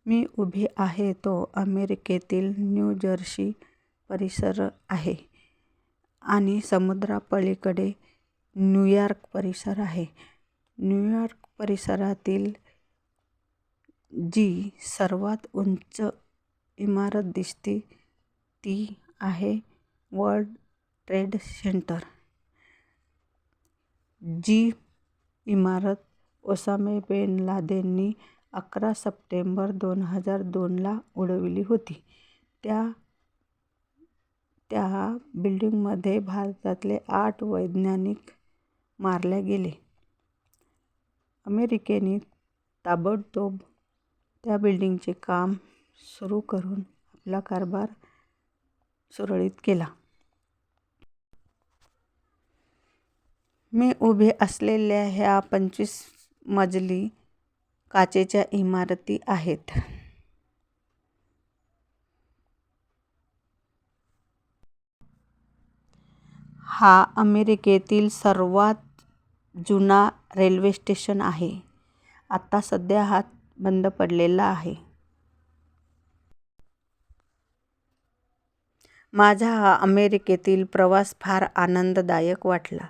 मी उभी आहे तो अमेरिकेतील न्यू जर्सी परिसर आहे आणि समुद्रापलीकडे न्यूयॉर्क परिसर आहे. न्यूयॉर्क परिसरातील जी सर्वात उंच इमारत दिसते ती आहे वर्ल्ड ट्रेड सेंटर. जी इमारत ओसामा बिन लादेननी 11 सप्टेंबर 2002ला उडवली होती. त्या बिल्डिंगमध्ये भारतातले 8 वैज्ञानिक मारले गेले. अमेरिकेने ताबडतोब त्या बिल्डिंगचे काम सुरू करून आपला कारभार सुरळीत केला. मी उभे असलेल्या ह्या 25 मजली काचेच्या इमारती आहेत. हा अमेरिकेतील सर्वात जुना रेल्वे स्टेशन आहे. आता सध्या हा बंद पडलेला आहे. माझा हा अमेरिकेतील प्रवास फार आनंददायक वाटला.